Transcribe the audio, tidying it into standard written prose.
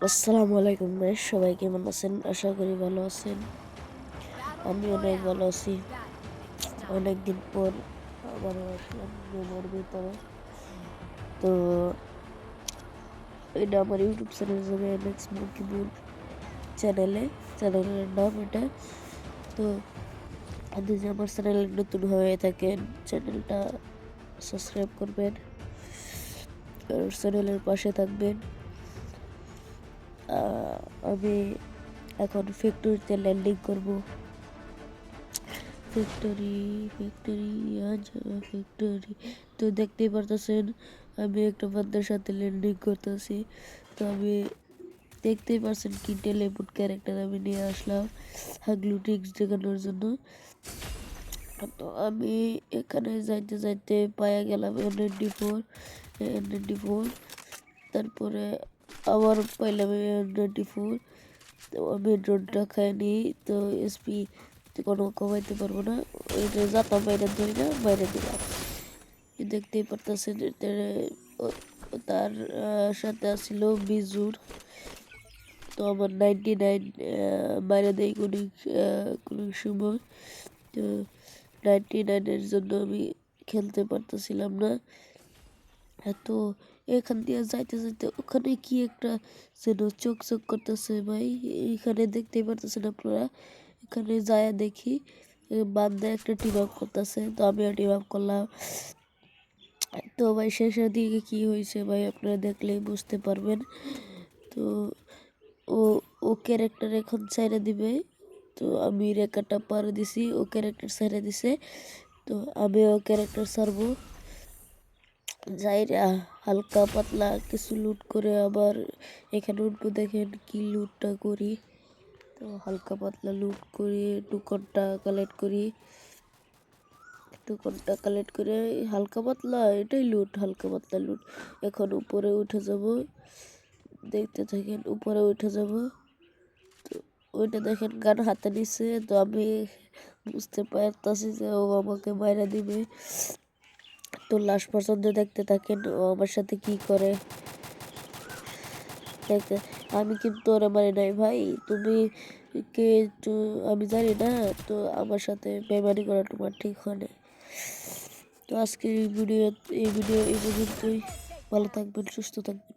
আসসালামু আলাইকুম ভাই, সবাই কেমন আছেন? আশা করি ভালো আছেন। আমি অনেক ভালো আছি। অনেকদিন পর আবারও আসলাম গেমের ভিতরে। তো এটা আমার ইউটিউব চ্যানেল যাবে এমএক্স মঙ্কি বুল চ্যানেলের নাম এটা। তো আপনি যে আমার চ্যানেলে নতুন হয়ে থাকেন, চ্যানেলটা সাবস্ক্রাইব করবেন আর চ্যানেলের পাশে থাকবেন। আমি এখন ফ্যাক্টরিতে ল্যান্ডিং করব। ফ্যাক্টরি তো দেখতেই পারতেছেন আমি একটা বান্দার সাথে ল্যান্ডিং করতেছি। তো আমি দেখতেই পারছেন কি টেলিপুট ক্যারেক্টার আমি নিয়ে আসলাম হাগলুটিক্স দেখানোর জন্য। তো আমি এখানে যাইতে যাইতে পায়া গেলাম N94 তারপরে আবার পাইলাম N94। তো আমি ড্রোনটা খাইনি, তো এসপি কোনো কমাইতে পারবো না, ওইটা যাতাম বাইরে ধরি না বাইরে দিলাম। দেখতেই পারতেছেন তার সাথে আসছিল বিজুর। তো আমার 99 বাইরে দেয় কোনো সময়। তো 99-এর জন্য আমি খেলতে পারতেছিলাম না। তো এখান দিয়ে যাইতে যাইতে ওখানে কি একটা যেন চোখ চোখ করতেছে ভাই, এখানে দেখতেই পারতেছেন আপনারা। এখানে যায় দেখি বান্দা একটা টিম আপ করতেছে, তো আমিও টিম আপ করলাম। তো ভাই শেষের দিকে কি হয়েছে ভাই আপনারা দেখলেই বুঝতে পারবেন। তো ও ও ক্যারেক্টার এখন ছেড়ে দিবে। তো আমি রেখাটা পারে দিছি, ও ক্যারেক্টার ছেড়ে দিছে। তো আমিও ক্যারেক্টার ছাড়বো। যাইরা হালকা পাতলা কিছু লুট করে আবার এখানে উঠবো। দেখেন কি লুটটা করি। তো হালকা পাতলা লুট করি, টোকনটা কালেক্ট করে হালকা পাতলা এটাই লুট, হালকা পাতলা লুট। এখন উপরে উঠে যাব, দেখতে থাকেন উপরে উঠে যাব। তো ওইটা দেখেন গান হাতে নিচ্ছে, তো আমি বুঝতে পারতাছি যে ও আমাকে মাইরা দিবে। তো লাস্ট পর্যন্ত দেখতে থাকেন ও আমার সাথে কি করে। দেখতে আমি কিন্তু ওরা মারি নাই ভাই, তুমি কে একটু আমি জানি না। তো আমার সাথে বেমানি করা তোমার ঠিক হয় না। তো আজকের এই ভিডিও এই পর্যন্তই। ভালো থাকবেন, সুস্থ থাকবেন।